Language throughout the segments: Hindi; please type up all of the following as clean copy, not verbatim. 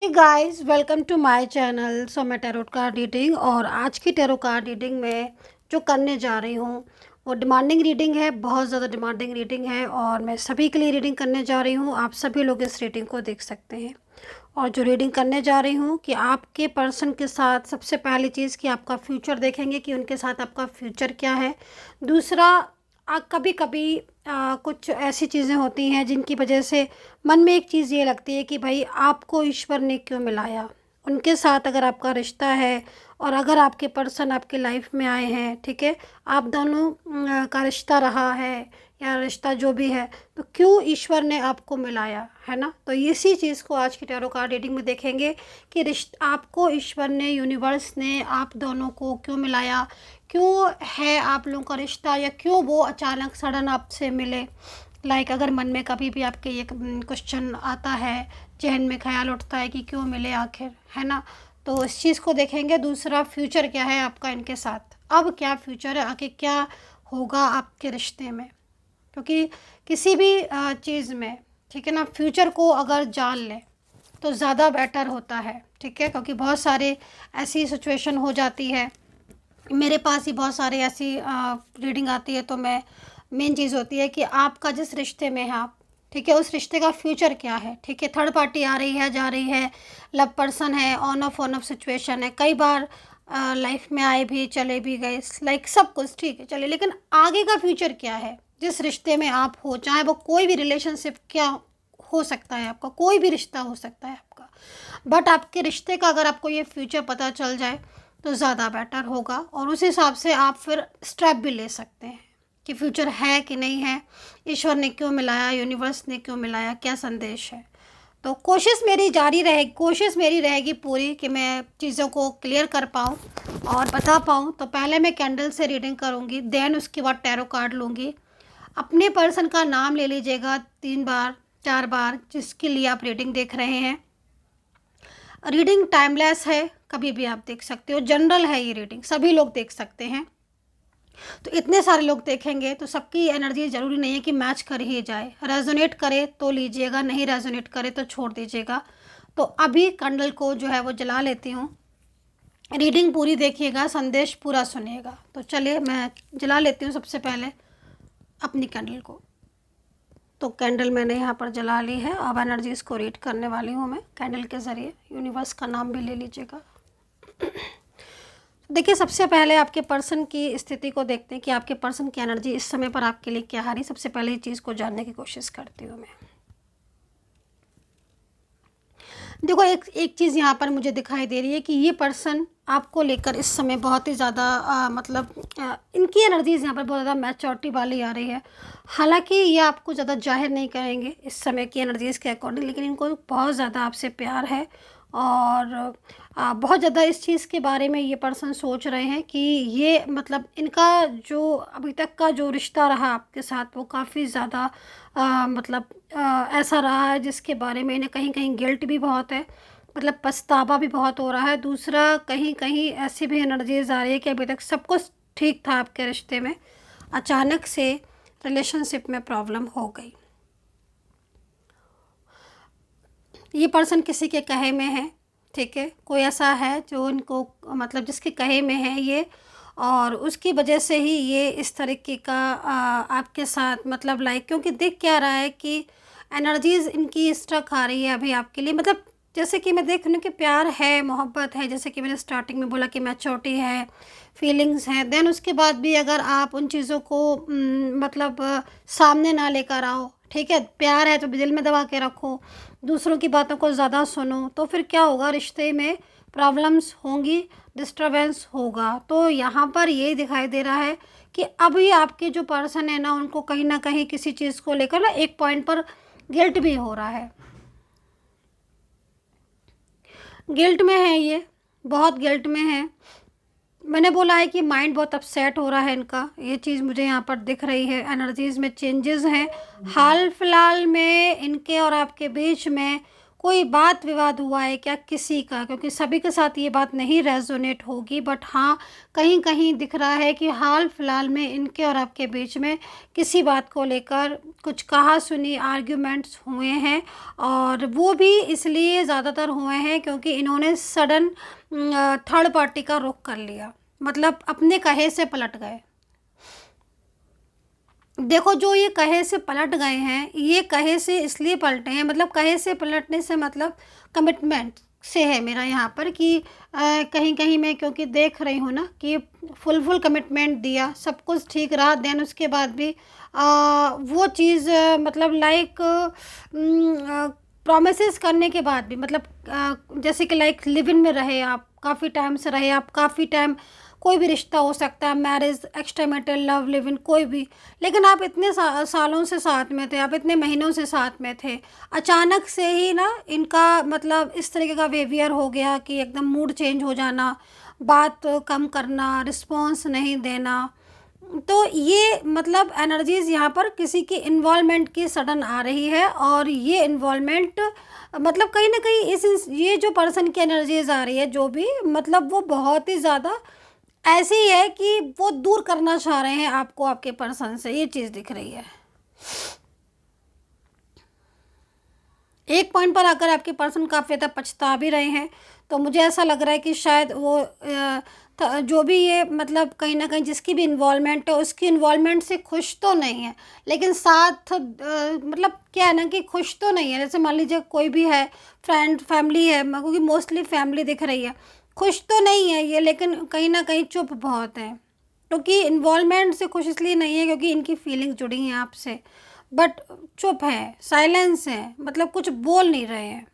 Hey guys, welcome to my channel. मैं टैरोट कार्ड रीडिंग और आज की टैरो कार्ड रीडिंग में जो करने जा रही हूँ वो डिमांडिंग रीडिंग है। बहुत ज़्यादा डिमांडिंग रीडिंग है और मैं सभी के लिए रीडिंग करने जा रही हूँ। आप सभी लोग इस रीडिंग को देख सकते हैं। और जो रीडिंग करने जा रही हूँ कि आपके पर्सन के साथ सबसे पहली चीज़ कि आपका फ्यूचर देखेंगे कि उनके साथ आपका फ्यूचर क्या है। दूसरा, कभी कभी कुछ ऐसी चीज़ें होती हैं जिनकी वजह से मन में एक चीज़ ये लगती है कि भाई आपको ईश्वर ने क्यों मिलाया उनके साथ। अगर आपका रिश्ता है और अगर आपके पर्सन आपके लाइफ में आए हैं, ठीक है, आप दोनों का रिश्ता रहा है या रिश्ता जो भी है, तो क्यों ईश्वर ने आपको मिलाया, है ना। तो इसी चीज़ को आज की टैरो कार्ड रीडिंग में देखेंगे कि रिश्ता आपको ईश्वर ने, यूनिवर्स ने आप दोनों को क्यों मिलाया, क्यों है आप लोगों का रिश्ता, या क्यों वो अचानक सडन आपसे मिले। अगर मन में कभी भी आपके ये क्वेश्चन आता है, जहन में ख्याल उठता है कि क्यों मिले आखिर, है ना, तो इस चीज़ को देखेंगे। दूसरा, फ्यूचर क्या है आपका इनके साथ, अब क्या फ्यूचर है, आगे क्या होगा आपके रिश्ते में। क्योंकि किसी भी चीज़ में, ठीक है ना, फ्यूचर को अगर जान लें तो ज़्यादा बेटर होता है, ठीक है। क्योंकि बहुत सारे ऐसी सिचुएशन हो जाती है, मेरे पास ही बहुत सारे ऐसी रीडिंग आती है, तो मैं मेन चीज़ होती है कि आपका जिस रिश्ते में है आप, ठीक है, उस रिश्ते का फ्यूचर क्या है, ठीक है। थर्ड पार्टी आ रही है, जा रही है, लव पर्सन है, ऑन ऑफ सिचुएशन है, कई बार लाइफ में आए भी चले भी गए, सब कुछ ठीक है चले, लेकिन आगे का फ्यूचर क्या है जिस रिश्ते में आप हो, चाहे वो कोई भी रिलेशनशिप क्या हो सकता है, आपका कोई भी रिश्ता हो सकता है आपका, बट आपके रिश्ते का अगर आपको ये फ्यूचर पता चल जाए तो ज़्यादा बेटर होगा। और उस हिसाब से आप फिर स्टेप भी ले सकते हैं कि फ्यूचर है कि नहीं है, ईश्वर ने क्यों मिलाया, यूनिवर्स ने क्यों मिलाया, क्या संदेश है। तो कोशिश मेरी रहेगी पूरी कि मैं चीज़ों को क्लियर कर पाऊँ और बता पाऊँ। तो पहले मैं कैंडल से रीडिंग करूँगी, देन उसके बाद टैरो कार्ड लूँगी। अपने पर्सन का नाम ले लीजिएगा 3 बार 4 बार, जिसके लिए आप रीडिंग देख रहे हैं। रीडिंग टाइमलेस है, कभी भी आप देख सकते हो, जनरल है ये रीडिंग, सभी लोग देख सकते हैं। तो इतने सारे लोग देखेंगे तो सबकी एनर्जी ज़रूरी नहीं है कि मैच कर ही जाए। रेजोनेट करे तो लीजिएगा, नहीं रेजोनेट करे तो छोड़ दीजिएगा। तो अभी कैंडल को जो है वो जला लेती हूँ। रीडिंग पूरी देखिएगा, संदेश पूरा सुनिएगा। तो चलिए मैं जला लेती हूँ सबसे पहले अपनी कैंडल को। तो कैंडल मैंने यहाँ पर जला ली है। अब एनर्जीज़ को रीड करने वाली हूँ मैं कैंडल के ज़रिए। यूनिवर्स का नाम भी ले लीजिएगा। देखिए, सबसे पहले आपके पर्सन की स्थिति को देखते हैं कि आपके पर्सन की एनर्जी इस समय पर आपके लिए क्या आ रही। सबसे पहले इस चीज़ को जानने की कोशिश करती हूँ मैं। देखो, एक चीज़ यहाँ पर मुझे दिखाई दे रही है कि ये पर्सन आपको लेकर इस समय बहुत ही ज़्यादा इनकी एनर्जीज़ यहाँ पर बहुत ज़्यादा मैच्योरिटी वाली आ रही है। हालांकि ये आपको ज़्यादा जाहिर नहीं करेंगे इस समय की एनर्जीज़ के अकॉर्डिंग, लेकिन इनको बहुत ज़्यादा आपसे प्यार है। और बहुत ज़्यादा इस चीज़ के बारे में ये पर्सन सोच रहे हैं कि ये इनका जो अभी तक का जो रिश्ता रहा आपके साथ वो काफ़ी ज़्यादा ऐसा रहा है जिसके बारे में इन्हें कहीं कहीं गिल्ट भी बहुत है, पछतावा भी बहुत हो रहा है। दूसरा, कहीं कहीं ऐसी भी एनर्जीज आ रही है कि अभी तक सब कुछ ठीक था आपके रिश्ते में, अचानक से रिलेशनशिप में प्रॉब्लम हो गई। ये पर्सन किसी के कहे में है, ठीक है, कोई ऐसा है जो इनको जिसके कहे में है ये, और उसकी वजह से ही ये इस तरीके का आपके साथ क्योंकि दिख क्या रहा है कि एनर्जीज़ इनकी स्ट्रक आ रही है अभी आपके लिए। जैसे कि मैं देख रही हूँ कि प्यार है, मोहब्बत है, जैसे कि मैंने स्टार्टिंग में बोला कि मैच्योरिटी है, फीलिंग्स हैं। देन उसके बाद भी अगर आप उन चीज़ों को सामने ना लेकर आओ, ठीक है, प्यार है तो दिल में दबा के रखो, दूसरों की बातों को ज़्यादा सुनो, तो फिर क्या होगा, रिश्ते में प्रॉब्लम्स होंगी, डिस्टर्बेंस होगा। तो यहाँ पर ये दिखाई दे रहा है कि अभी आपके जो पर्सन है उनको कहीं ना कहीं किसी चीज़ को लेकर एक पॉइंट पर गिल्ट भी हो रहा है। गिल्ट में है, ये बहुत गिल्ट में है। मैंने बोला है कि माइंड बहुत अपसेट हो रहा है इनका, ये चीज़ मुझे यहाँ पर दिख रही है। एनर्जीज़ में चेंजेस हैं हाल फिलहाल में, इनके और आपके बीच में कोई बात विवाद हुआ है क्या किसी का, क्योंकि सभी के साथ ये बात नहीं रेजोनेट होगी, बट हाँ कहीं कहीं दिख रहा है कि हाल फिलहाल में इनके और आपके बीच में किसी बात को लेकर कुछ कहा सुनी आर्ग्यूमेंट्स हुए हैं। और वो भी इसलिए ज़्यादातर हुए हैं क्योंकि इन्होंने सडन थर्ड पार्टी का रुख कर लिया, मतलब अपने कहे से पलट गए। देखो, जो ये कहे से पलट गए हैं, ये कहे से इसलिए पलटे हैं, मतलब कहे से पलटने से मतलब कमिटमेंट से है मेरा यहाँ पर कि कहीं कहीं मैं क्योंकि देख रही हूँ ना कि फुल कमिटमेंट दिया, सब कुछ ठीक रहा, देन उसके बाद भी वो चीज़ मतलब लाइक प्रोमिसेस करने के बाद भी, मतलब जैसे कि लाइक लिव इन में रहे आप, काफ़ी टाइम से रहे आप, काफ़ी टाइम कोई भी रिश्ता हो सकता है, मैरिज, एक्सट्रामैरिटल लव, लिव इन, कोई भी, लेकिन आप इतने सालों से साथ में थे, आप इतने महीनों से साथ में थे, अचानक से ही ना इनका मतलब इस तरीके का बिहेवियर हो गया कि एकदम मूड चेंज हो जाना, बात कम करना, रिस्पॉन्स नहीं देना। तो ये मतलब एनर्जीज़ यहाँ पर किसी की इन्वॉल्वमेंट की सडन आ रही है, और ये इन्वॉल्वमेंट मतलब कहीं ना कहीं ये जो पर्सन की एनर्जीज आ रही है, जो भी मतलब वो बहुत ही ज़्यादा ऐसी है कि वो दूर करना चाह रहे हैं आपको आपके पर्सन से, ये चीज़ दिख रही है। एक पॉइंट पर अगर आपके पर्सन काफ़ी ज़्यादा पछता भी रहे हैं, तो मुझे ऐसा लग रहा है कि शायद वो जो भी ये मतलब कहीं ना कहीं जिसकी भी इन्वॉल्वमेंट है, उसकी इन्वॉल्वमेंट से खुश तो नहीं है, लेकिन साथ मतलब क्या है ना कि खुश तो नहीं है। जैसे मान लीजिए कोई भी है, फ्रेंड, फैमिली है, क्योंकि मोस्टली फैमिली दिख रही है, खुश तो नहीं है ये, लेकिन कहीं ना कहीं चुप बहुत है, क्योंकि इन्वॉल्वमेंट से खुश इसलिए नहीं है क्योंकि इनकी फीलिंग्स जुड़ी हैं आपसे, बट चुप है, साइलेंस है, मतलब कुछ बोल नहीं रहे हैं।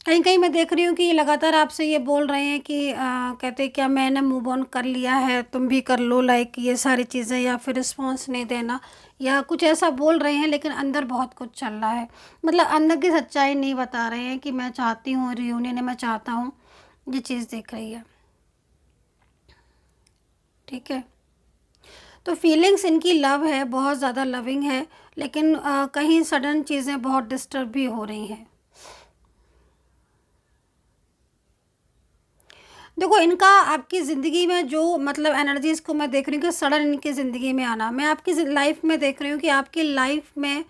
कहीं कहीं मैं देख रही हूँ कि ये लगातार आपसे ये बोल रहे हैं कि कहते हैं क्या मैंने मूव ऑन कर लिया है, तुम भी कर लो, लाइक ये सारी चीज़ें, या फिर रिस्पॉन्स नहीं देना, या कुछ ऐसा बोल रहे हैं, लेकिन अंदर बहुत कुछ चल रहा है, मतलब अंदर की सच्चाई नहीं बता रहे हैं कि मैं चाहती हूँ रियूनियन, मैं चाहता हूँ, ये चीज़ दिख रही है। ठीक है, तो फीलिंग्स इनकी लव है, बहुत ज़्यादा लविंग है, लेकिन कहीं सडन चीज़ें बहुत डिस्टर्ब भी हो रही हैं। देखो, इनका आपकी ज़िंदगी में जो मतलब एनर्जीज़ को मैं देख रही हूँ कि सडन इनकी ज़िंदगी में आना, मैं आपकी लाइफ में देख रही हूँ कि आपकी लाइफ में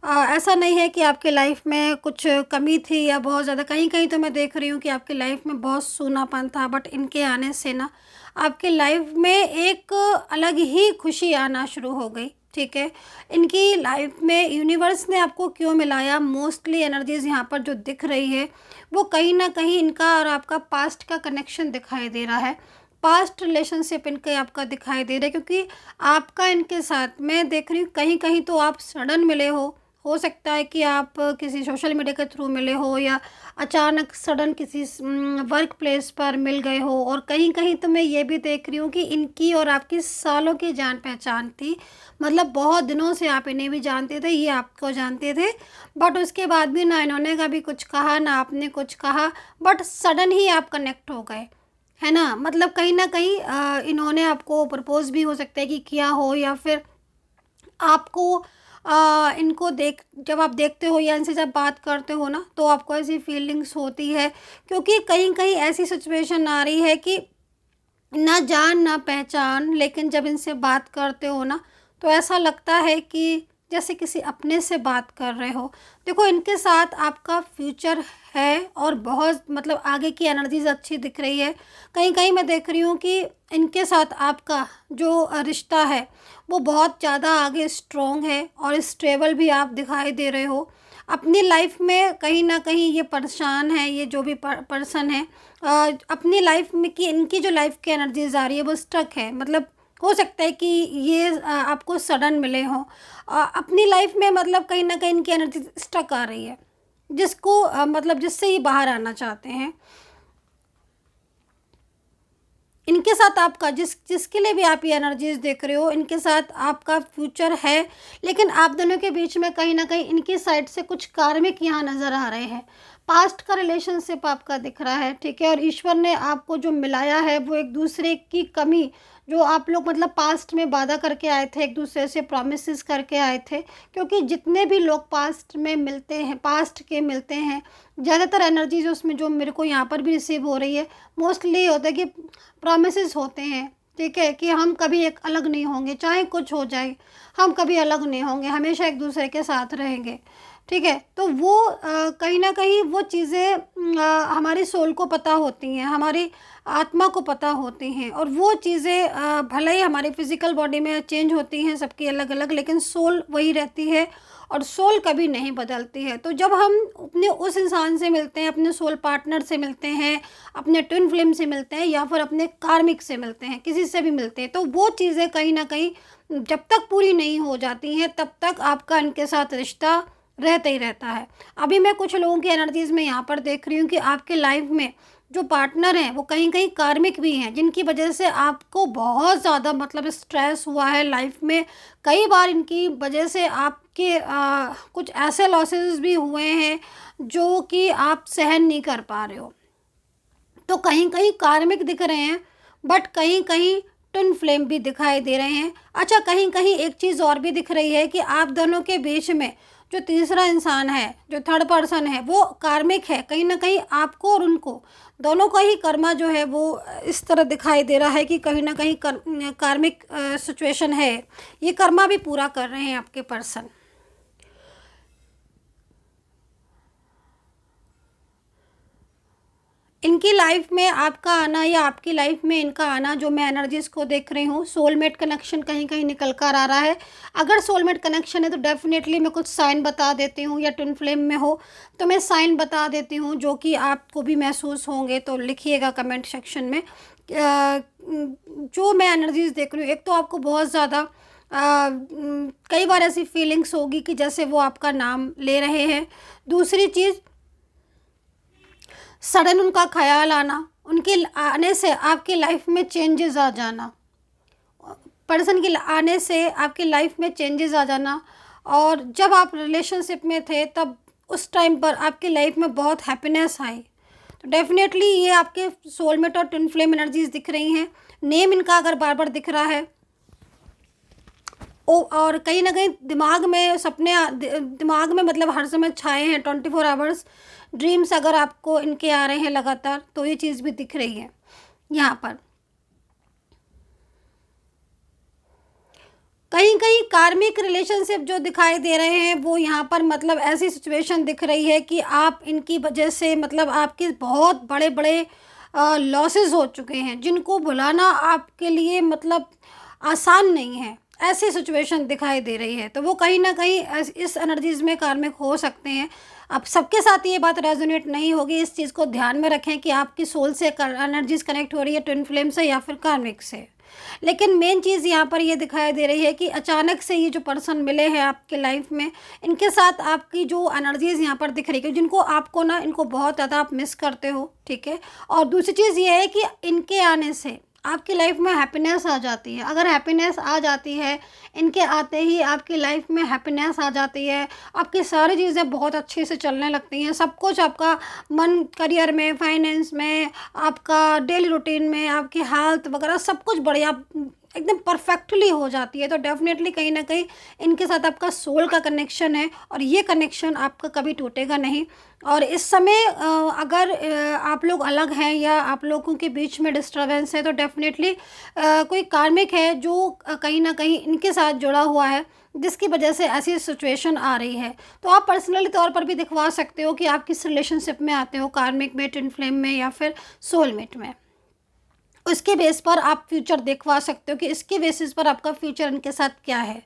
ऐसा नहीं है कि आपकी लाइफ में कुछ कमी थी या बहुत ज़्यादा, कहीं कहीं तो मैं देख रही हूँ कि आपकी लाइफ में बहुत सूनापन था, बट इनके आने से ना आपके लाइफ में एक अलग ही खुशी आना शुरू हो गई। ठीक है, इनकी लाइफ में यूनिवर्स ने आपको क्यों मिलाया, मोस्टली एनर्जीज़ यहाँ पर जो दिख रही है वो कहीं ना कहीं इनका और आपका पास्ट का कनेक्शन दिखाई दे रहा है, पास्ट रिलेशनशिप इनके आपका दिखाई दे रहा है, क्योंकि आपका इनके साथ मैं देख रही हूँ कहीं कहीं तो आप सडन मिले हो सकता है कि आप किसी सोशल मीडिया के थ्रू मिले हो, या अचानक सडन किसी वर्क प्लेस पर मिल गए हो, और कहीं कहीं तो मैं ये भी देख रही हूँ कि इनकी और आपकी सालों की जान पहचान थी, मतलब बहुत दिनों से आप इन्हें भी जानते थे, ये आपको जानते थे, बट उसके बाद भी ना इन्होंने कभी कुछ कहा ना आपने कुछ कहा, बट सडन ही आप कनेक्ट हो गए, है ना। मतलब कहीं ना कहीं इन्होंने आपको प्रपोज भी हो सकता है कि किया हो, या फिर आपको इनको जब आप देखते हो या इनसे जब बात करते हो ना, तो आपको ऐसी फीलिंग्स होती है, क्योंकि कहीं कहीं ऐसी सिचुएशन आ रही है कि ना जान ना पहचान, लेकिन जब इनसे बात करते हो ना, तो ऐसा लगता है कि जैसे किसी अपने से बात कर रहे हो। देखो, इनके साथ आपका फ्यूचर है, और बहुत मतलब आगे की एनर्जीज अच्छी दिख रही है। कहीं कहीं मैं देख रही हूँ कि इनके साथ आपका जो रिश्ता है वो बहुत ज़्यादा आगे स्ट्रॉन्ग है, और स्टेबल भी आप दिखाई दे रहे हो। अपनी लाइफ में कहीं ना कहीं ये परेशान है, ये जो भी पर्सन है अपनी लाइफ में, कि इनकी जो लाइफ की एनर्जीज आ रही है वो स्टक है, मतलब हो सकता है कि ये आपको सडन मिले हों अपनी लाइफ में, मतलब कहीं ना कहीं इनकी एनर्जी स्टक आ रही है, जिसको मतलब जिससे ये बाहर आना चाहते हैं। इनके साथ आपका जिसके लिए भी आप ये एनर्जीज देख रहे हो, इनके साथ आपका फ्यूचर है, लेकिन आप दोनों के बीच में कहीं ना कहीं इनकी साइड से कुछ कार्मिक यहाँ नज़र आ रहे हैं। पास्ट का रिलेशनशिप आपका दिख रहा है, ठीक है। और ईश्वर ने आपको जो मिलाया है वो एक दूसरे की कमी, जो आप लोग मतलब पास्ट में वादा करके आए थे, एक दूसरे से प्रॉमिसेस करके आए थे, क्योंकि जितने भी लोग पास्ट में मिलते हैं, पास्ट के मिलते हैं, ज़्यादातर एनर्जीज उसमें जो मेरे को यहाँ पर भी रिसीव हो रही है, मोस्टली होता है कि प्रॉमिसेस होते हैं, ठीक है, कि हम कभी एक अलग नहीं होंगे, चाहे कुछ हो जाए हम कभी अलग नहीं होंगे, हमेशा एक दूसरे के साथ रहेंगे, ठीक है। तो वो कहीं ना कहीं वो चीज़ें हमारी सोल को पता होती हैं, हमारी आत्मा को पता होती हैं, और वो चीज़ें भले ही हमारी फिज़िकल बॉडी में चेंज होती हैं सबकी अलग अलग, लेकिन सोल वही रहती है और सोल कभी नहीं बदलती है। तो जब हम अपने उस इंसान से मिलते हैं, अपने सोल पार्टनर से मिलते हैं, अपने ट्विन फ्लेम से मिलते हैं, या फिर अपने कार्मिक से मिलते हैं, किसी से भी मिलते हैं, तो वो चीज़ें कहीं ना कहीं जब तक पूरी नहीं हो जाती हैं तब तक आपका इनके साथ रिश्ता रहता ही रहता है। अभी मैं कुछ लोगों की एनर्जीज़ में यहाँ पर देख रही हूँ कि आपके लाइफ में जो पार्टनर हैं वो कहीं कहीं कार्मिक भी हैं, जिनकी वजह से आपको बहुत ज़्यादा मतलब स्ट्रेस हुआ है लाइफ में। कई बार इनकी वजह से आपके कुछ ऐसे लॉसेस भी हुए हैं जो कि आप सहन नहीं कर पा रहे हो। तो कहीं कहीं कार्मिक दिख रहे हैं, बट कहीं कहीं ट्विन फ्लेम भी दिखाई दे रहे हैं। अच्छा, कहीं कहीं एक चीज़ और भी दिख रही है कि आप दोनों के बीच में जो तीसरा इंसान है, जो थर्ड पर्सन है, वो कार्मिक है। कहीं ना कहीं आपको और उनको दोनों का ही कर्मा जो है वो इस तरह दिखाई दे रहा है कि कहीं ना कहीं कार्मिक सिचुएशन है, ये कर्मा भी पूरा कर रहे हैं आपके पर्सन। इनकी लाइफ में आपका आना या आपकी लाइफ में इनका आना, जो मैं एनर्जीज को देख रही हूँ, सोलमेट कनेक्शन कहीं कहीं निकल कर आ रहा है। अगर सोलमेट कनेक्शन है तो डेफिनेटली मैं कुछ साइन बता देती हूँ, या ट्विन फ्लेम में हो तो मैं साइन बता देती हूँ जो कि आपको भी महसूस होंगे, तो लिखिएगा कमेंट सेक्शन में। जो मैं एनर्जीज देख रही हूँ, एक तो आपको बहुत ज़्यादा कई बार ऐसी फीलिंग्स होगी कि जैसे वो आपका नाम ले रहे हैं। दूसरी चीज़, सडन उनका ख्याल आना, उनके आने से आपकी लाइफ में चेंजेस आ जाना, पर्सन के आने से आपकी लाइफ में चेंजेस आ जाना। और जब आप रिलेशनशिप में थे तब उस टाइम पर आपकी लाइफ में बहुत हैप्पीनेस आई। तो डेफिनेटली ये आपके सोलमेट और ट्विन फ्लेम एनर्जीज दिख रही हैं। नेम इनका अगर बार बार दिख रहा है, और कहीं ना कहीं दिमाग में सपने, दिमाग में मतलब हर समय छाए हैं 24 आवर्स ड्रीम्स अगर आपको इनके आ रहे हैं लगातार, तो ये चीज़ भी दिख रही है यहाँ पर। कहीं कहीं कार्मिक रिलेशनशिप जो दिखाई दे रहे हैं वो यहाँ पर मतलब ऐसी सिचुएशन दिख रही है कि आप इनकी वजह से मतलब आपके बहुत बड़े बड़े लॉसेस हो चुके हैं, जिनको भुलाना आपके लिए मतलब आसान नहीं है। ऐसी सिचुएशन दिखाई दे रही है, तो वो कहीं ना कहीं इस एनर्जीज में कार्मिक हो सकते हैं। अब सबके साथ ये बात रेजोनेट नहीं होगी, इस चीज़ को ध्यान में रखें कि आपकी सोल से एनर्जीज कनेक्ट हो रही है, ट्विन फ्लेम से या फिर कार्मिक से। लेकिन मेन चीज़ यहाँ पर ये दिखाई दे रही है कि अचानक से ये जो पर्सन मिले हैं आपके लाइफ में, इनके साथ आपकी जो एनर्जीज़ यहाँ पर दिख रही है, जिनको आपको ना, इनको बहुत ज़्यादा आप मिस करते हो, ठीक है। और दूसरी चीज़ ये है कि इनके आने से आपकी लाइफ में हैप्पीनेस आ जाती है। अगर हैप्पीनेस आ जाती है, इनके आते ही आपकी लाइफ में हैप्पीनेस आ जाती है, आपकी सारी चीज़ें बहुत अच्छे से चलने लगती हैं। सब कुछ आपका मन, करियर में, फाइनेंस में, आपका डेली रूटीन में, आपकी हेल्थ वगैरह सब कुछ बढ़िया एकदम परफेक्टली हो जाती है। तो डेफिनेटली कहीं ना कहीं इनके साथ आपका सोल का कनेक्शन है, और ये कनेक्शन आपका कभी टूटेगा नहीं। और इस समय अगर आप लोग अलग हैं या आप लोगों के बीच में डिस्टर्बेंस है, तो डेफिनेटली कोई कार्मिक है जो कहीं ना कहीं इनके साथ जुड़ा हुआ है, जिसकी वजह से ऐसी सिचुएशन आ रही है। तो आप पर्सनली तौर पर भी दिखवा सकते हो कि आप किस रिलेशनशिप में आते हो, कार्मिक में, ट्विन फ्लेम में या फिर सोलमेट में। उसके बेस पर आप फ्यूचर दिखवा सकते हो कि इसके बेसिस पर आपका फ्यूचर इनके साथ क्या है।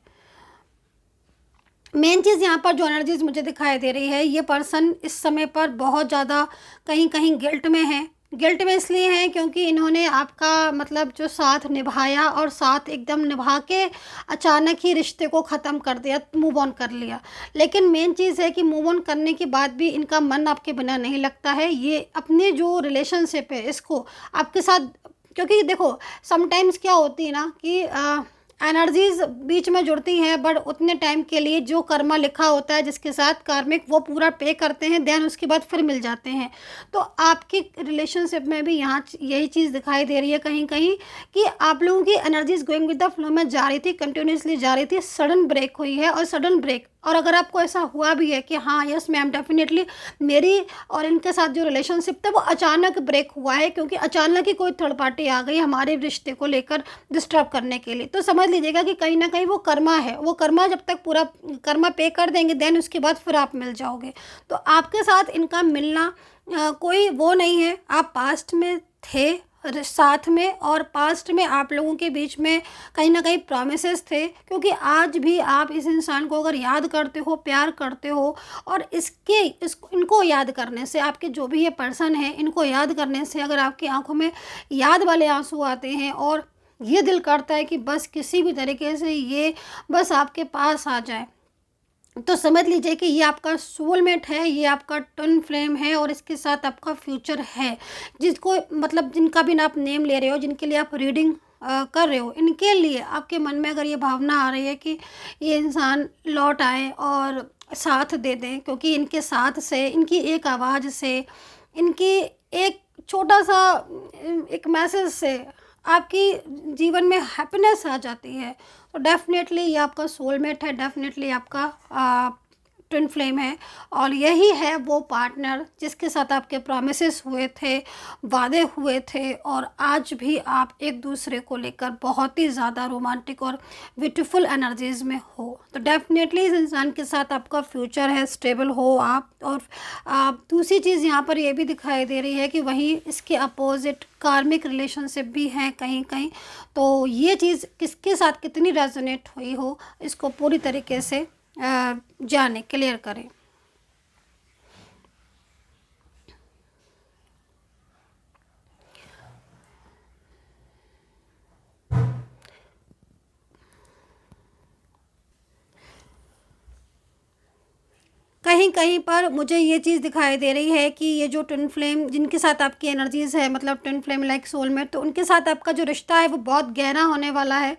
मेन चीज़ यहाँ पर जो एनर्जीज मुझे दिखाई दे रही है, ये पर्सन इस समय पर बहुत ज़्यादा कहीं कहीं गिल्ट में है। गिल्ट में इसलिए हैं क्योंकि इन्होंने आपका मतलब जो साथ निभाया, और साथ एकदम निभा के अचानक ही रिश्ते को ख़त्म कर दिया, मूव ऑन कर लिया। लेकिन मेन चीज़ है कि मूव ऑन करने के बाद भी इनका मन आपके बिना नहीं लगता है। ये अपने जो रिलेशनशिप है इसको आपके साथ, क्योंकि देखो समटाइम्स क्या होती है ना कि एनर्जीज बीच में जुड़ती हैं, बट उतने टाइम के लिए जो कर्मा लिखा होता है जिसके साथ कार्मिक, वो पूरा पे करते हैं, देन उसके बाद फिर मिल जाते हैं। तो आपकी रिलेशनशिप में भी यहाँ यही चीज़ दिखाई दे रही है कहीं कहीं कि आप लोगों की energies going with the flow में जा रही थी, कंटिन्यूसली जा रही थी, सडन ब्रेक हुई है। और सडन ब्रेक, और अगर आपको ऐसा हुआ भी है कि हाँ यस मैम डेफिनेटली मेरी और इनके साथ जो रिलेशनशिप था वो अचानक ब्रेक हुआ है, क्योंकि अचानक ही कोई थर्ड पार्टी आ गई हमारे रिश्ते को लेकर डिस्टर्ब करने के लिए, तो समझ लीजिएगा कि कहीं ना कहीं वो कर्मा है। वो कर्मा जब तक पूरा कर्मा पे कर देंगे देन उसके बाद फिर आप मिल जाओगे। तो आपके साथ इनका मिलना कोई वो नहीं है, आप पास्ट में थे साथ में, और पास्ट में आप लोगों के बीच में कहीं ना कहीं प्रॉमिसेस थे, क्योंकि आज भी आप इस इंसान को अगर याद करते हो, प्यार करते हो, और इनको याद करने से, आपके जो भी ये पर्सन है इनको याद करने से अगर आपकी आंखों में याद वाले आंसू आते हैं और ये दिल करता है कि बस किसी भी तरीके से ये बस आपके पास आ जाए, तो समझ लीजिए कि ये आपका सोलमेट है, ये आपका ट्विन फ्लेम है, और इसके साथ आपका फ्यूचर है। जिसको मतलब जिनका भी आप नेम ले रहे हो, जिनके लिए आप रीडिंग कर रहे हो, इनके लिए आपके मन में अगर ये भावना आ रही है कि ये इंसान लौट आए और साथ दे दें, क्योंकि इनके साथ से, इनकी एक आवाज़ से, इनकी एक छोटा सा एक मैसेज से आपकी जीवन में हैप्पीनेस आ जाती है, तो डेफिनेटली ये आपका सोलमेट है, डेफिनेटली आपका ट्विन फ्लेम है। और यही है वो पार्टनर जिसके साथ आपके प्रॉमिसेस हुए थे, वादे हुए थे, और आज भी आप एक दूसरे को लेकर बहुत ही ज़्यादा रोमांटिक और ब्यूटीफुल एनर्जीज़ में हो। तो डेफिनेटली इस इंसान के साथ आपका फ्यूचर है, स्टेबल हो आप। और आप दूसरी चीज़ यहाँ पर ये भी दिखाई दे रही है कि वहीं इसके अपोजिट कार्मिक रिलेशनशिप भी हैं कहीं कहीं। तो ये चीज़ किसके साथ कितनी रेजोनेट हुई हो, इसको पूरी तरीके से जाने, क्लियर करें। कहीं कहीं पर मुझे ये चीज़ दिखाई दे रही है कि ये जो ट्विन फ्लेम जिनके साथ आपकी एनर्जीज़ है, मतलब ट्विन फ्लेम लाइक सोलमेट, तो उनके साथ आपका जो रिश्ता है वो बहुत गहरा होने वाला है,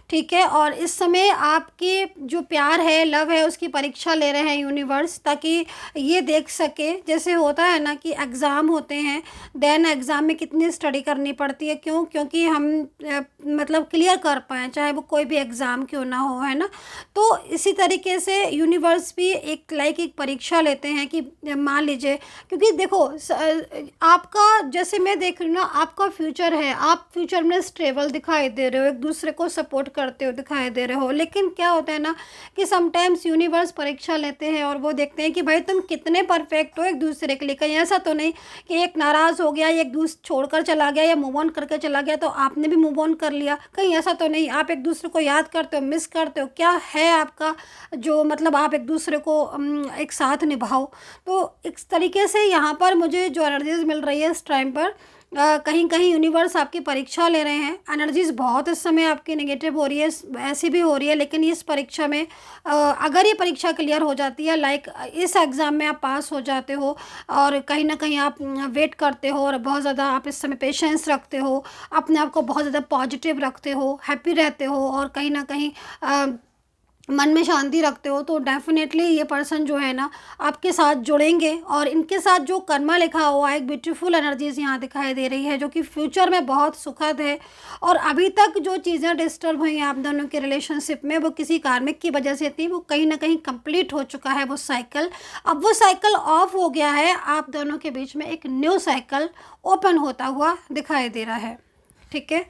ठीक है। और इस समय आपके जो प्यार है, लव है, उसकी परीक्षा ले रहे हैं यूनिवर्स, ताकि ये देख सके, जैसे होता है ना कि एग्ज़ाम होते हैं, देन एग्ज़ाम में कितनी स्टडी करनी पड़ती है, क्यों? क्योंकि हम मतलब क्लियर कर पाएँ, चाहे वो कोई भी एग्ज़ाम क्यों ना हो, है ना। तो इसी तरीके से यूनिवर्स भी एक लाइक एक परीक्षा लेते हैं कि मान लीजिए, क्योंकि देखो आपका, जैसे मैं देख रही हूँ ना, आपका फ्यूचर है, आप फ्यूचर में स्टेबल दिखाई दे रहे हो, एक दूसरे को सपोर्ट करते हो दिखाई दे रहे हो, लेकिन क्या होता है ना कि समटाइम्स यूनिवर्स परीक्षा लेते हैं और वो देखते हैं कि भाई तुम कितने परफेक्ट हो एक दूसरे के लिए। कहीं ऐसा तो नहीं कि एक नाराज़ हो गया, एक दूसरे छोड़कर चला गया या मूव ऑन करके चला गया तो आपने भी मूव ऑन कर लिया, कहीं ऐसा तो नहीं। आप एक दूसरे को याद करते हो, मिस करते हो, क्या है आपका जो मतलब आप एक दूसरे को एक साथ निभाओ। तो इस तरीके से यहाँ पर मुझे जो एनर्जीज मिल रही है इस टाइम पर, कहीं कहीं यूनिवर्स आपकी परीक्षा ले रहे हैं। एनर्जीज बहुत इस समय आपकी नेगेटिव हो रही है, ऐसी भी हो रही है, लेकिन इस परीक्षा में अगर ये परीक्षा क्लियर हो जाती है, लाइक इस एग्ज़ाम में आप पास हो जाते हो और कहीं ना कहीं आप वेट करते हो और बहुत ज़्यादा आप इस समय पेशेंस रखते हो, अपने आप को बहुत ज़्यादा पॉजिटिव रखते हो, हैप्पी रहते हो और कहीं ना कहीं मन में शांति रखते हो, तो डेफिनेटली ये पर्सन जो है ना आपके साथ जुड़ेंगे। और इनके साथ जो कर्मा लिखा हुआ है, एक ब्यूटीफुल एनर्जीज यहाँ दिखाई दे रही है जो कि फ्यूचर में बहुत सुखद है। और अभी तक जो चीज़ें डिस्टर्ब हुई हैं आप दोनों के रिलेशनशिप में, वो किसी कार्मिक की वजह से थी, वो कहीं ना कहीं कंप्लीट हो चुका है वो साइकिल। अब वो साइकिल ऑफ हो गया है, आप दोनों के बीच में एक न्यू साइकिल ओपन होता हुआ दिखाई दे रहा है, ठीक है।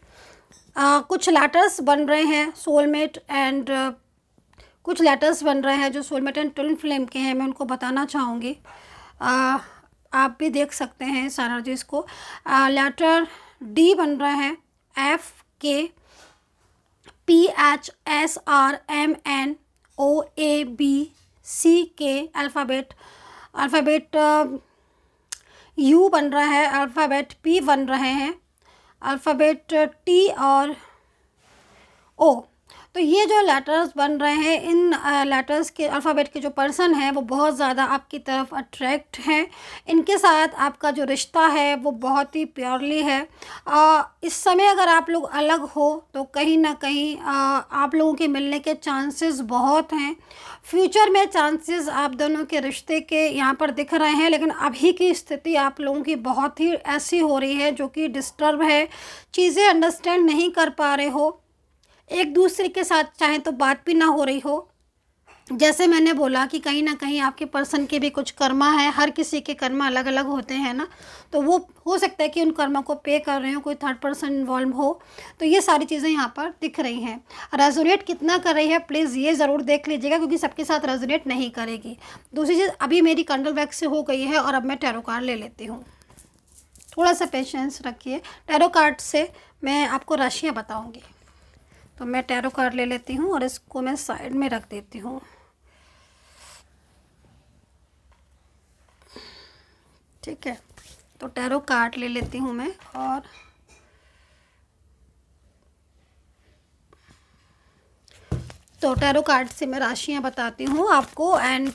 कुछ लेटर्स बन रहे हैं सोलमेट एंड कुछ लेटर्स बन रहे हैं जो सोलमेट एंड ट्विन फ्लेम के हैं, मैं उनको बताना चाहूँगी। आप भी देख सकते हैं इस एनर्जीज को। लेटर डी बन रहा है, FKPHSRMNOABCK अल्फ़ाबेट यू बन रहा है, अल्फ़ाबेट पी बन रहे हैं, अल्फ़ाबेट टी और ओ। तो ये जो लेटर्स बन रहे हैं, इन लेटर्स के अल्फ़ाबेट के जो पर्सन हैं वो बहुत ज़्यादा आपकी तरफ अट्रैक्ट हैं। इनके साथ आपका जो रिश्ता है वो बहुत ही प्योरली है। इस समय अगर आप लोग अलग हो तो कहीं ना कहीं आप लोगों के मिलने के चांसेस बहुत हैं। फ्यूचर में चांसेस आप दोनों के रिश्ते के यहाँ पर दिख रहे हैं, लेकिन अभी की स्थिति आप लोगों की बहुत ही ऐसी हो रही है जो कि डिस्टर्ब है। चीज़ें अंडरस्टैंड नहीं कर पा रहे हो, एक दूसरे के साथ चाहे तो बात भी ना हो रही हो। जैसे मैंने बोला कि कहीं ना कहीं आपके पर्सन के भी कुछ कर्मा है, हर किसी के कर्मा अलग अलग होते हैं ना, तो वो हो सकता है कि उन कर्मा को पे कर रहे हो, कोई थर्ड पर्सन इन्वॉल्व हो। तो ये सारी चीज़ें यहाँ पर दिख रही हैं। रेजोनेट कितना कर रही है प्लीज़ ये ज़रूर देख लीजिएगा, क्योंकि सबके साथ रेजोनेट नहीं करेगी। दूसरी चीज़, अभी मेरी कैंडल वैक्स से हो गई है और अब मैं टैरो कार्ड ले लेती हूँ। थोड़ा सा पेशेंस रखिए, टैरो कार्ड से मैं आपको राशियाँ बताऊँगी। तो मैं टैरो कार्ड ले लेती हूँ और इसको मैं साइड में रख देती हूँ। ठीक है, तो टैरो कार्ड ले लेती हूँ मैं, और तो टैरो कार्ड से मैं राशियाँ बताती हूँ आपको, एंड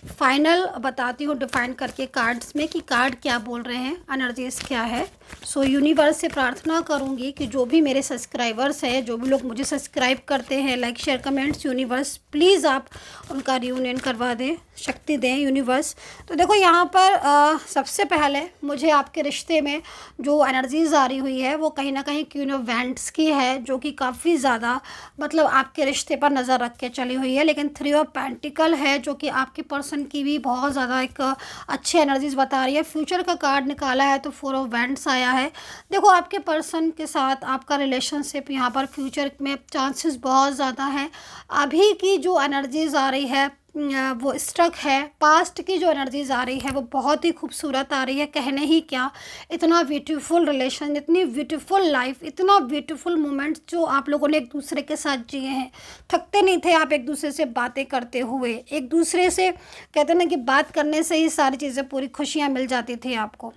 फाइनल बताती हूँ डिफाइन करके कार्ड्स में कि कार्ड क्या बोल रहे हैं, एनर्जीज क्या है। सो यूनिवर्स से प्रार्थना करूँगी कि जो भी मेरे सब्सक्राइबर्स हैं, जो भी लोग मुझे सब्सक्राइब करते हैं, like share comments, universe please आप उनका रियूनियन करवा दें, शक्ति दें यूनिवर्स। तो देखो यहाँ पर सबसे पहले मुझे आपके रिश्ते में जो एनर्जीज आ रही हुई है वो कहीं ना कहीं क्वीन ऑफ वैंड्स की है, जो कि काफ़ी ज़्यादा मतलब आपके रिश्ते पर नज़र रख के चली हुई है। लेकिन थ्री ऑफ पेंटिकल है, जो कि आपके पर्सन की भी बहुत ज़्यादा एक अच्छी एनर्जीज बता रही है। फ्यूचर का कार्ड निकाला है तो फोर ऑफ वैंड्स आया है। देखो आपके पर्सन के साथ आपका रिलेशनशिप यहाँ पर फ्यूचर में चांसेस बहुत ज़्यादा है। अभी की जो एनर्जीज आ रही है वो स्ट्रक है, पास्ट की जो एनर्जीज आ रही है वो बहुत ही खूबसूरत आ रही है। कहने ही क्या, इतना ब्यूटीफुल रिलेशन, इतनी ब्यूटीफुल लाइफ, इतना ब्यूटीफुल मोमेंट्स जो आप लोगों ने एक दूसरे के साथ जिए हैं। थकते नहीं थे आप एक दूसरे से बातें करते हुए, एक दूसरे से कहते ना कि बात करने से ही सारी चीज़ें पूरी खुशियाँ मिल जाती थी आपको।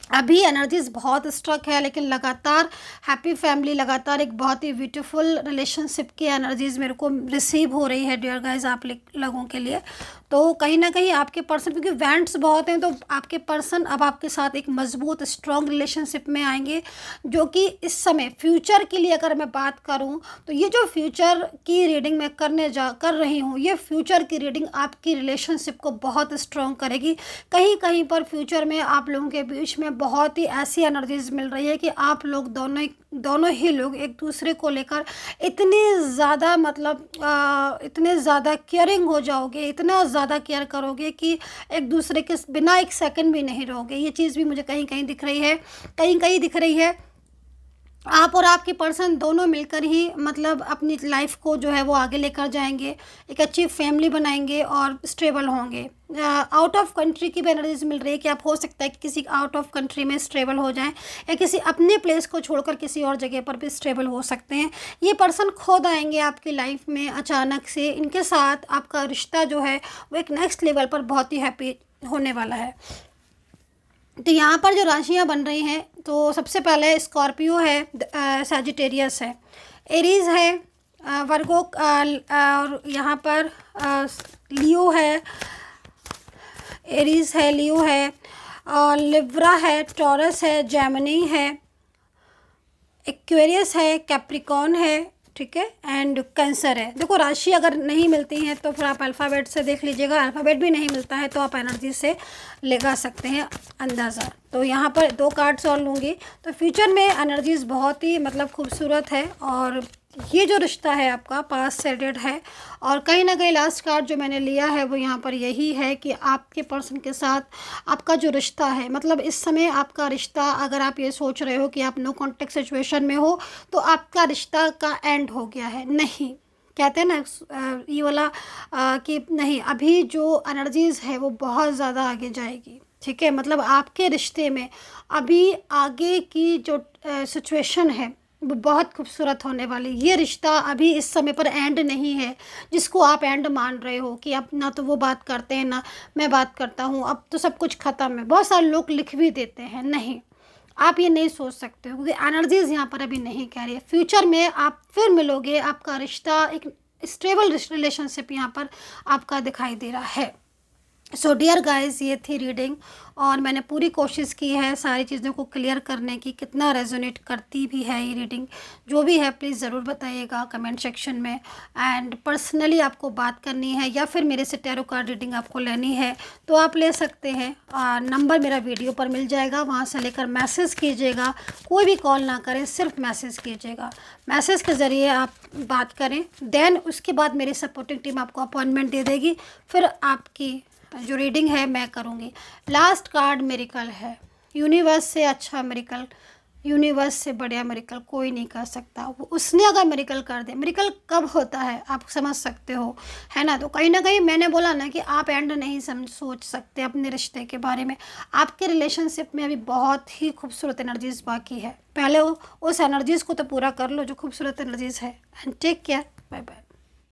अभी एनर्जीज बहुत स्ट्रक है, लेकिन लगातार हैप्पी फैमिली, लगातार एक बहुत ही ब्यूटीफुल रिलेशनशिप की एनर्जीज मेरे को रिसीव हो रही है डियर गाइस आप लोगों के लिए। तो कहीं ना कहीं आपके पर्सन, क्योंकि वैंड्स बहुत हैं, तो आपके पर्सन अब आपके साथ एक मजबूत स्ट्रॉन्ग रिलेशनशिप में आएंगे, जो कि इस समय फ्यूचर के लिए अगर मैं बात करूं तो ये जो फ्यूचर की रीडिंग मैं कर रही हूं, ये फ्यूचर की रीडिंग आपकी रिलेशनशिप को बहुत स्ट्रॉन्ग करेगी। कहीं कहीं पर फ्यूचर में आप लोगों के बीच में बहुत ही ऐसी एनर्जीज मिल रही है कि आप लोग दोनों ही लोग एक दूसरे को लेकर इतने ज़्यादा मतलब इतने ज़्यादा केयरिंग हो जाओगे, इतना ज़्यादा केयर करोगे कि एक दूसरे के बिना एक सेकंड भी नहीं रहोगे। ये चीज़ भी मुझे कहीं कहीं दिख रही है, कहीं कहीं दिख रही है। आप और आपके पर्सन दोनों मिलकर ही मतलब अपनी लाइफ को जो है वो आगे लेकर जाएंगे, एक अच्छी फैमिली बनाएंगे और स्टेबल होंगे। आउट ऑफ कंट्री की भी एनर्जीज मिल रही है कि आप हो सकता है कि किसी आउट ऑफ कंट्री में स्टेबल हो जाएं, या किसी अपने प्लेस को छोड़कर किसी और जगह पर भी स्टेबल हो सकते हैं। ये पर्सन खुद आएंगे आपकी लाइफ में अचानक से, इनके साथ आपका रिश्ता जो है वो एक नेक्स्ट लेवल पर बहुत ही हैप्पी होने वाला है। तो यहाँ पर जो राशियाँ बन रही हैं, तो सबसे पहले स्कॉर्पियो है, सैजिटेरियस है, एरीज़ है, वर्गो, और यहाँ पर लियो है, एरीज़ है, लियो है, और लिब्रा है, टॉरस है, जेमिनी है, एक्वेरियस है, कैप्रिकॉन है, ठीक है, एंड कैंसर है। देखो राशि अगर नहीं मिलती हैं तो फिर आप अल्फ़ाबेट से देख लीजिएगा, अल्फ़ाबेट भी नहीं मिलता है तो आप एनर्जी से लगा सकते हैं अंदाज़ा। तो यहाँ पर 2 कार्ड्स और लूँगी। तो फ्यूचर में एनर्जीज़ बहुत ही मतलब खूबसूरत है, और ये जो रिश्ता है आपका पास से रिलेटेड है। और कहीं ना कहीं लास्ट कार्ड जो मैंने लिया है वो यहाँ पर यही है कि आपके पर्सन के साथ आपका जो रिश्ता है, मतलब इस समय आपका रिश्ता, अगर आप ये सोच रहे हो कि आप नो कॉन्टेक्ट सिचुएशन में हो तो आपका रिश्ता का एंड हो गया है, नहीं, कहते हैं ना ये वाला कि नहीं, अभी जो एनर्जीज़ है वो बहुत ज़्यादा आगे जाएगी, ठीक है। मतलब आपके रिश्ते में अभी आगे की जो सिचुएशन है वो बहुत खूबसूरत होने वाली। ये रिश्ता अभी इस समय पर एंड नहीं है, जिसको आप एंड मान रहे हो कि अब ना तो वो बात करते हैं ना मैं बात करता हूँ, अब तो सब कुछ ख़त्म है। बहुत सारे लोग लिख भी देते हैं, नहीं, आप ये नहीं सोच सकते हो, क्योंकि एनर्जीज़ यहाँ पर अभी नहीं कह रही है। फ्यूचर में आप फिर मिलोगे, आपका रिश्ता एक स्टेबल रिलेशनशिप यहाँ पर आपका दिखाई दे रहा है। सो डियर गाइस, ये थी रीडिंग और मैंने पूरी कोशिश की है सारी चीज़ों को क्लियर करने की। कितना रेजोनेट करती भी है ये रीडिंग, जो भी है प्लीज़ ज़रूर बताइएगा कमेंट सेक्शन में। एंड पर्सनली आपको बात करनी है या फिर मेरे से टैरो कार्ड रीडिंग आपको लेनी है तो आप ले सकते हैं। नंबर मेरा वीडियो पर मिल जाएगा, वहाँ से लेकर मैसेज कीजिएगा। कोई भी कॉल ना करें, सिर्फ मैसेज कीजिएगा। मैसेज के ज़रिए आप बात करें, देन उसके बाद मेरी सपोर्टिंग टीम आपको अपॉइंटमेंट दे देगी, फिर आपकी जो रीडिंग है मैं करूँगी। लास्ट कार्ड मिरेकल है। यूनिवर्स से अच्छा मिरेकल, यूनिवर्स से बढ़िया मिरेकल कोई नहीं कर सकता। वो उसने अगर मिरेकल कर दे, मिरेकल कब होता है आप समझ सकते हो, है ना। तो कहीं ना कहीं मैंने बोला ना कि आप एंड नहीं सोच सकते अपने रिश्ते के बारे में। आपके रिलेशनशिप में अभी बहुत ही खूबसूरत एनर्जीज बाकी है। पहले उस एनर्जीज़ को तो पूरा कर लो जो खूबसूरत एनर्जीज़ है। And take care, bye bye.